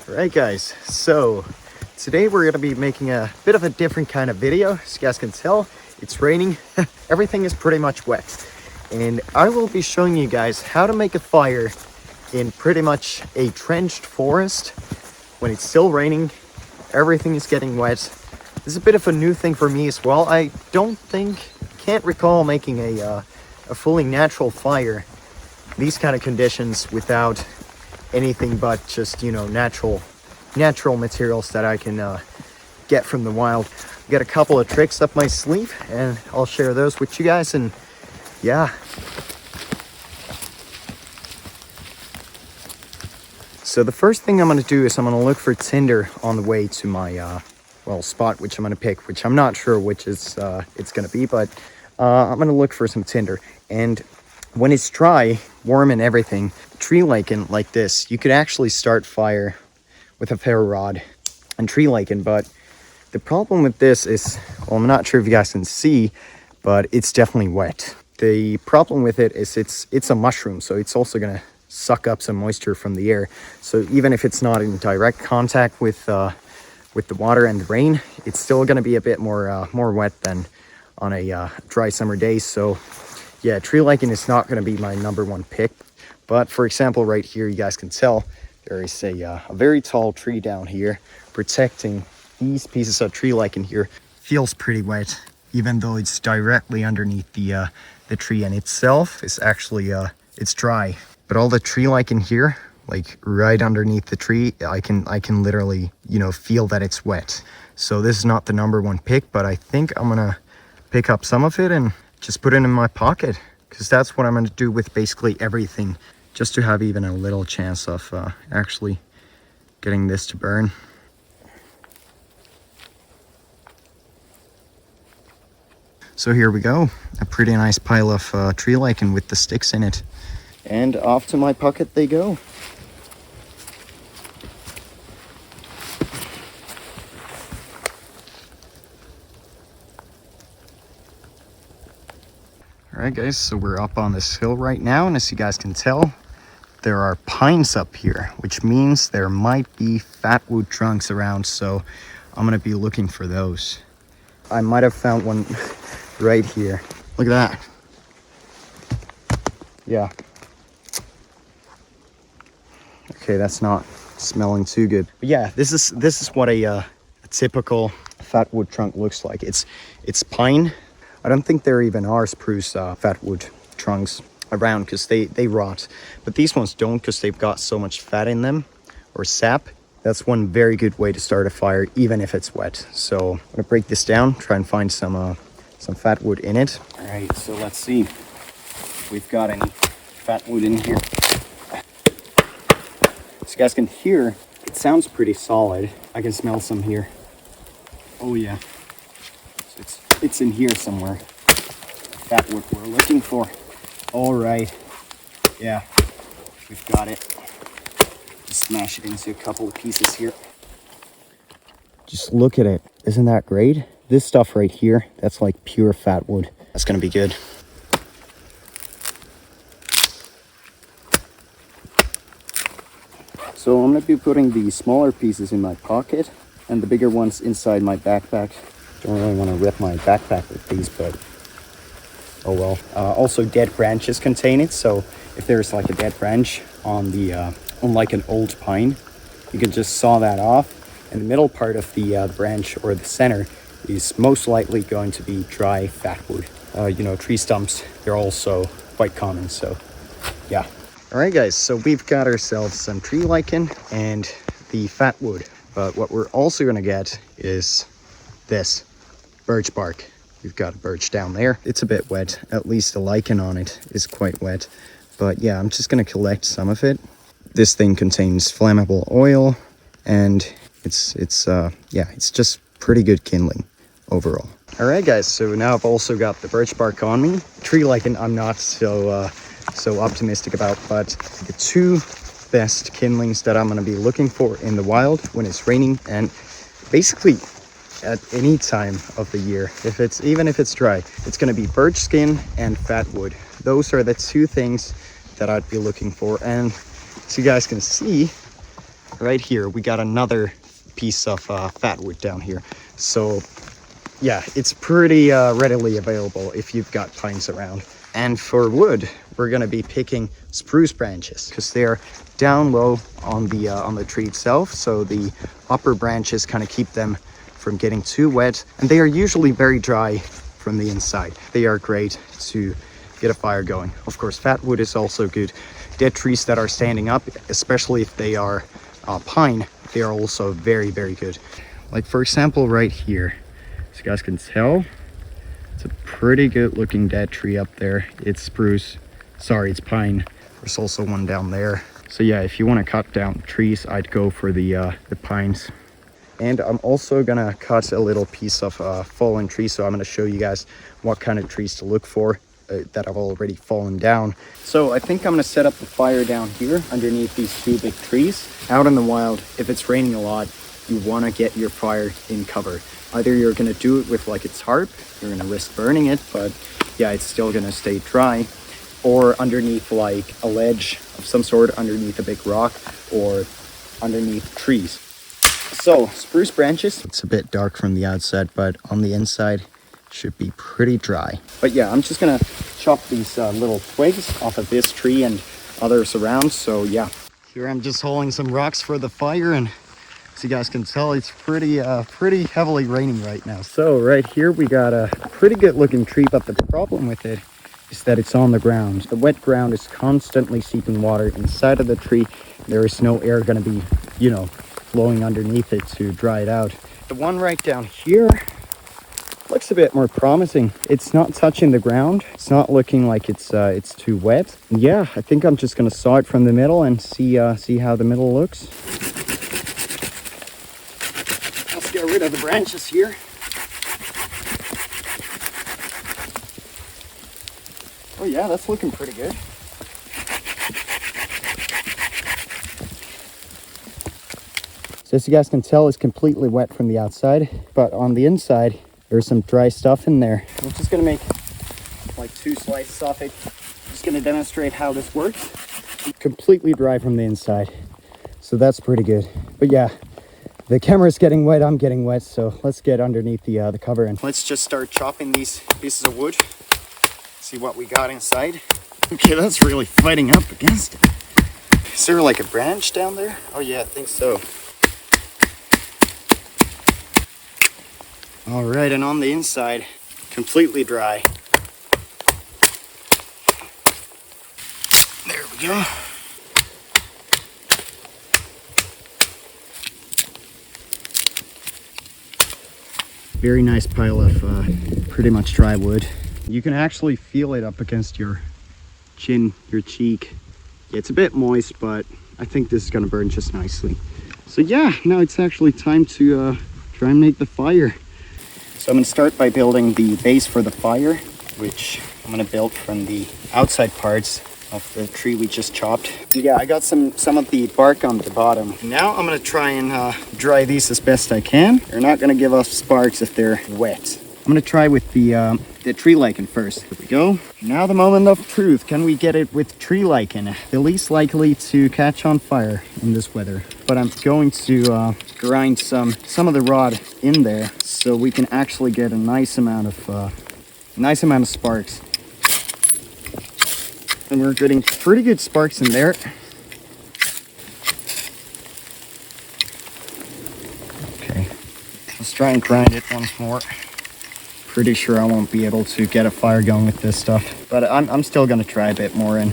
Alright guys, so today we're going to be making a bit of a different kind of video. As you guys can tell, it's raining. Everything is pretty much wet. And I will be showing you guys how to make a fire in pretty much a trenched forest when it's still raining. Everything is getting wet. This is a bit of a new thing for me as well. I can't recall making a fully natural fire these kind of conditions without anything but just, you know, natural materials that I can get from the wild. I've got a couple of tricks up my sleeve and I'll share those with you guys. And yeah, so the first thing I'm going to do is I'm going to look for tinder on the way to my spot, which I'm going to pick, which I'm not sure which is it's going to be, but I'm going to look for some tinder. And when it's dry, warm and everything, tree lichen like this, you could actually start fire with a ferro rod and tree lichen. But the problem with this is, well, I'm not sure if you guys can see, but it's definitely wet. The problem with it is it's a mushroom, so it's also going to suck up some moisture from the air. So even if it's not in direct contact with the water and the rain, it's still going to be a bit more wet than on a dry summer day. So yeah, tree lichen is not going to be my number one pick. But for example, right here, you guys can tell there is a very tall tree down here protecting these pieces of tree lichen here. Feels pretty wet, even though it's directly underneath the tree, and itself is actually it's dry. But all the tree lichen here, like right underneath the tree, I can literally, you know, feel that it's wet. So this is not the number one pick, but I think I'm gonna pick up some of it and just put it in my pocket, because that's what I'm going to do with basically everything, just to have even a little chance of actually getting this to burn. So here we go, a pretty nice pile of tree lichen with the sticks in it. And off to my pocket they go. Alright guys, so we're up on this hill right now, and as you guys can tell, there are pines up here, which means there might be fat wood trunks around, so I'm going to be looking for those. I might have found one right here. Look at that. Yeah. Okay, that's not smelling too good. But yeah, this is what a typical fat wood trunk looks like. It's pine. I don't think there even are spruce fat wood trunks around, because they rot. But these ones don't, because they've got so much fat in them, or sap. That's one very good way to start a fire, even if it's wet. So I'm gonna break this down, try and find some fat wood in it. All right, so let's see if we've got any fat wood in here. So you guys can hear, it sounds pretty solid. I can smell some here. Oh yeah. It's in here somewhere. That's what we're looking for. All right. Yeah, we've got it. Just smash it into a couple of pieces here. Just look at it. Isn't that great? This stuff right here, that's like pure fat wood. That's gonna be good. So I'm gonna be putting the smaller pieces in my pocket and the bigger ones inside my backpack. Don't really want to rip my backpack with these, but oh well. Also, dead branches contain it, so if there's like a dead branch on like an old pine, you can just saw that off, and the middle part of the branch, or the center, is most likely going to be dry fat wood. You know, tree stumps, they're also quite common, so yeah. All right guys, so we've got ourselves some tree lichen and the fat wood, but what we're also going to get is this birch bark. We've got a birch down there. It's a bit wet. At least the lichen on it is quite wet. But yeah, I'm just going to collect some of it. This thing contains flammable oil, and it's just pretty good kindling overall. All right, guys. So now I've also got the birch bark on me. Tree lichen, I'm not so optimistic about, but the two best kindlings that I'm going to be looking for in the wild when it's raining, and basically at any time of the year, even if it's dry, it's going to be birch skin and fat wood. Those are the two things that I'd be looking for. And so you guys can see, right here, we got another piece of fat wood down here. So yeah, it's pretty readily available if you've got pines around. And for wood, we're gonna be picking spruce branches because they're down low on the tree itself. So the upper branches kind of keep them from getting too wet, and they are usually very dry from the inside. They are great to get a fire going. Of course, fat wood is also good. Dead trees that are standing up, especially if they are pine, they are also very, very good. Like for example, right here, as you guys can tell, it's a pretty good looking dead tree up there. It's spruce, sorry, it's pine. There's also one down there. So yeah, if you want to cut down trees, I'd go for the pines. And I'm also gonna cut a little piece of fallen tree. So I'm gonna show you guys what kind of trees to look for that have already fallen down. So I think I'm gonna set up the fire down here underneath these two big trees. Out in the wild, if it's raining a lot, you wanna get your fire in cover. Either you're gonna do it with like a tarp, you're gonna risk burning it, but yeah, it's still gonna stay dry, or underneath like a ledge of some sort, underneath a big rock, or underneath trees. So spruce branches, it's a bit dark from the outside, but on the inside should be pretty dry. But yeah, I'm just gonna chop these little twigs off of this tree and others around. So yeah, here I'm just hauling some rocks for the fire, and as you guys can tell, it's pretty heavily raining right now. So right here we got a pretty good looking tree, but the problem with it is that it's on the ground. The wet ground is constantly seeping water inside of the tree. There is no air gonna be, you know, flowing underneath it to dry it out. The one right down here looks a bit more promising. It's not touching the ground. It's not looking like it's too wet. Yeah, I think I'm just gonna saw it from the middle and see how the middle looks. Let's get rid of the branches here. Oh yeah, that's looking pretty good. So as you guys can tell, it's completely wet from the outside, but on the inside, there's some dry stuff in there. I'm just gonna make like 2 slices off it. Just gonna demonstrate how this works. Completely dry from the inside, so that's pretty good. But yeah, the camera's getting wet, I'm getting wet, so let's get underneath the cover and let's just start chopping these pieces of wood. See what we got inside. Okay, that's really fighting up against it. Is there like a branch down there? Oh yeah, I think so. All right, and on the inside, completely dry. There we go. Very nice pile of pretty much dry wood. You can actually feel it up against your chin, your cheek. Yeah, it's a bit moist, but I think this is gonna burn just nicely. So yeah, now it's actually time to try and make the fire. So I'm going to start by building the base for the fire, which I'm going to build from the outside parts of the tree we just chopped. Yeah, I got some of the bark on the bottom. Now I'm going to try and dry these as best I can. They're not going to give off sparks if they're wet. I'm going to try with the tree lichen first. Here we go. Now the moment of truth. Can we get it with tree lichen? The least likely to catch on fire in this weather. But I'm going to grind some of the rod in there so we can actually get a nice amount of sparks. And we're getting pretty good sparks in there. Okay, let's try and grind it once more. Pretty sure I won't be able to get a fire going with this stuff, but I'm still gonna try a bit more. And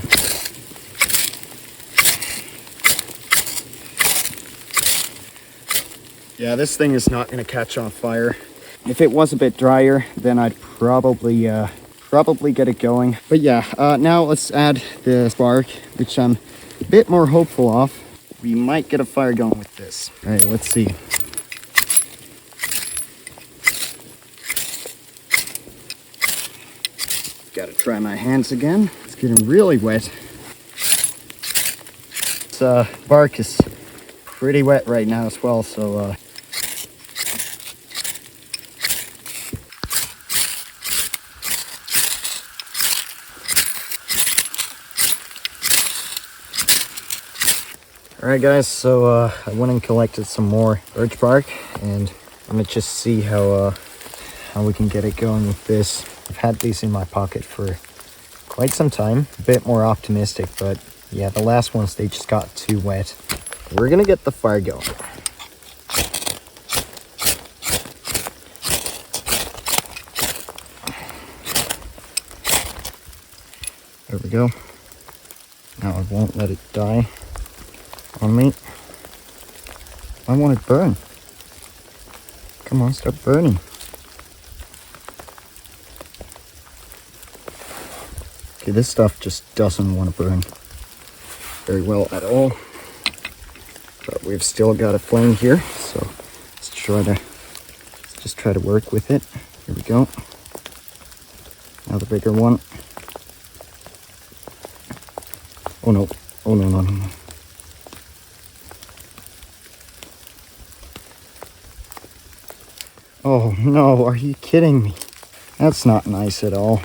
yeah, this thing is not gonna catch on fire. If it was a bit drier, then I'd probably get it going. But yeah, now let's add the spark, which I'm a bit more hopeful of. We might get a fire going with this. All right, let's see. Gotta try my hands again. It's getting really wet. This bark is pretty wet right now as well, so all Alright guys, so I went and collected some more birch bark, and I'm gonna just see how we can get it going with this. I've had these in my pocket for quite some time, a bit more optimistic, but yeah, the last ones, they just got too wet. We're gonna get the fire going. There we go. Now I won't let it die on me. I want it burn. Come on, start burning. Okay, this stuff just doesn't want to burn very well at all. But we've still got a flame here, so let's just try to work with it. Here we go. Now the bigger one. Oh no. Oh no, no, no, no. Oh no, are you kidding me? That's not nice at all.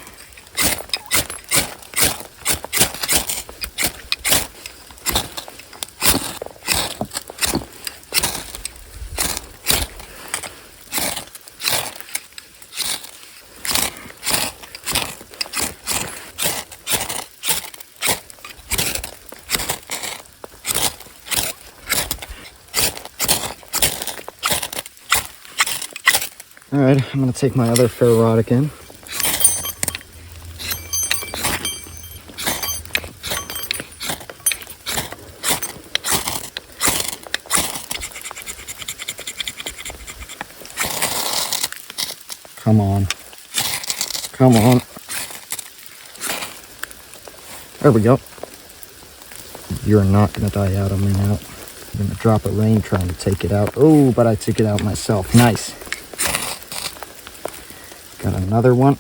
Alright, I'm gonna take my other ferro rod again. Come on. Come on. There we go. You're not gonna die out on me now. I'm gonna drop a rain trying to take it out. Oh, but I took it out myself. Nice. Got another one.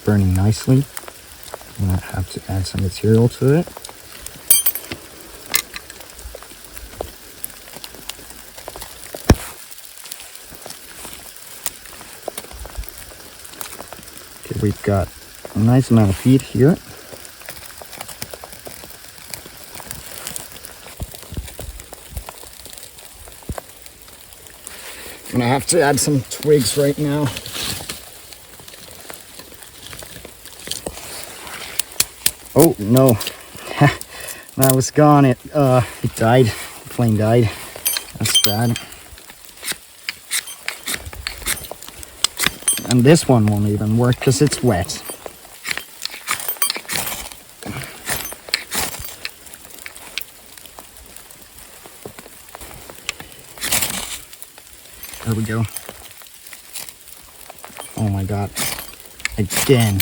Burning nicely. I'm gonna have to add some material to it. Okay, we've got a nice amount of heat here. I'm gonna have to add some twigs right now. Oh no, that was gone. It died. The flame died. That's bad. And this one won't even work because it's wet. There we go. Oh my god. Again.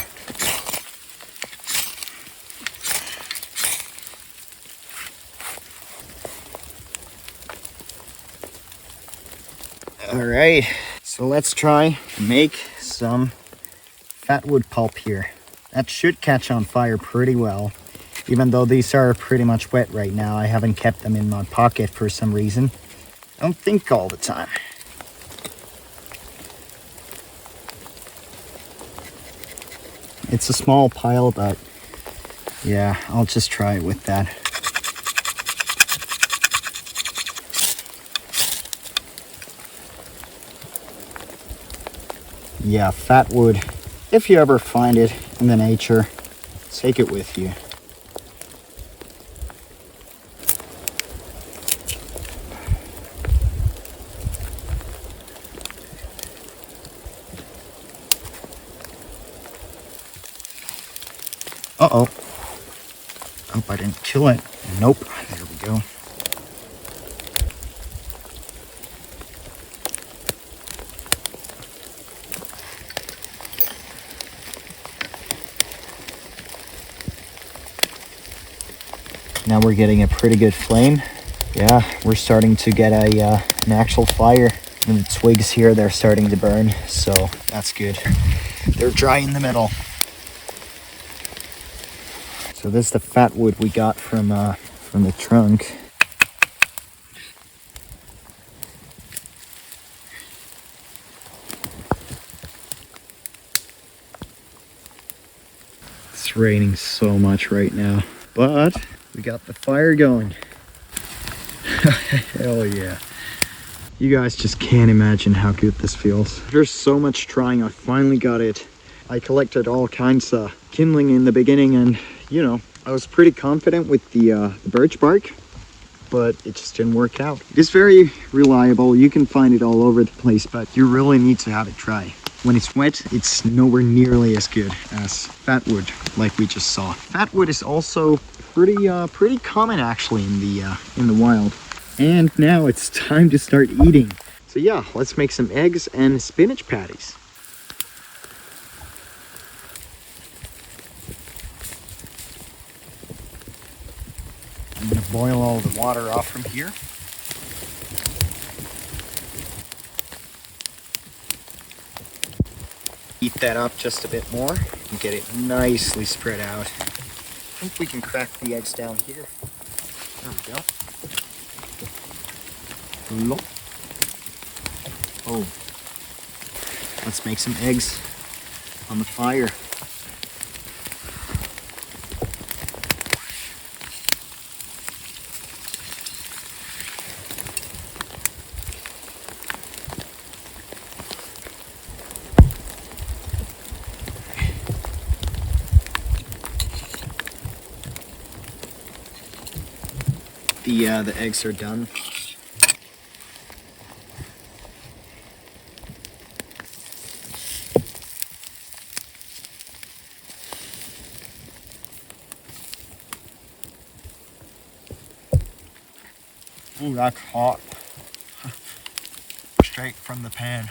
Alright, so let's try to make some fatwood pulp here. That should catch on fire pretty well. Even though these are pretty much wet right now, I haven't kept them in my pocket for some reason. I don't think all the time. It's a small pile, but yeah, I'll just try it with that. Yeah, fat wood. If you ever find it in the nature, take it with you. Uh-oh. Hope I didn't kill it. Nope. There we go. Now we're getting a pretty good flame. Yeah, we're starting to get an actual fire. And the twigs here, they're starting to burn, so that's good. They're dry in the middle. So this is the fat wood we got from the trunk. It's raining so much right now, but We got the fire going. Hell yeah. You guys just can't imagine how good this feels. There's so much trying. I finally got it. I collected all kinds of kindling in the beginning, and you know, I was pretty confident with the birch bark, but it just didn't work out. It is very reliable. You can find it all over the place, but you really need to have it dry. When it's wet, it's nowhere nearly as good as fat wood, like we just saw. Fat wood is also pretty common actually in the wild. And now it's time to start eating. So yeah, let's make some eggs and spinach patties. I'm gonna boil all the water off from here. Heat that up just a bit more and get it nicely spread out. I think we can crack the eggs down here. There we go. Oh, let's make some eggs on the fire. The eggs are done. Ooh, that's hot. Straight from the pan.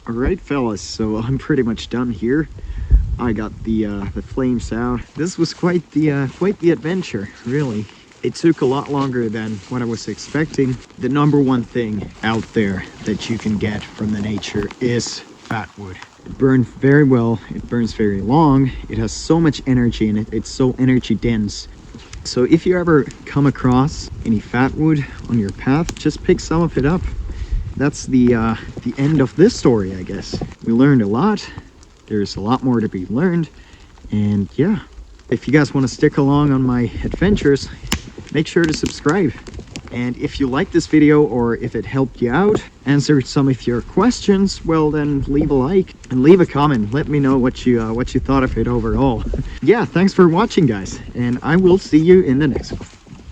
Alright fellas, so I'm pretty much done here. I got the flames out. This was quite the adventure, really. It took a lot longer than what I was expecting. The number one thing out there that you can get from the nature is fat wood. It burns very well, it burns very long, it has so much energy in it, it's so energy dense. So if you ever come across any fat wood on your path, just pick some of it up. That's the end of this story, I guess. We learned a lot. There's a lot more to be learned. And yeah, if you guys want to stick along on my adventures, make sure to subscribe. And if you like this video, or if it helped you out, answered some of your questions, well then leave a like and leave a comment. Let me know what you thought of it overall. Yeah, thanks for watching guys, and I will see you in the next one.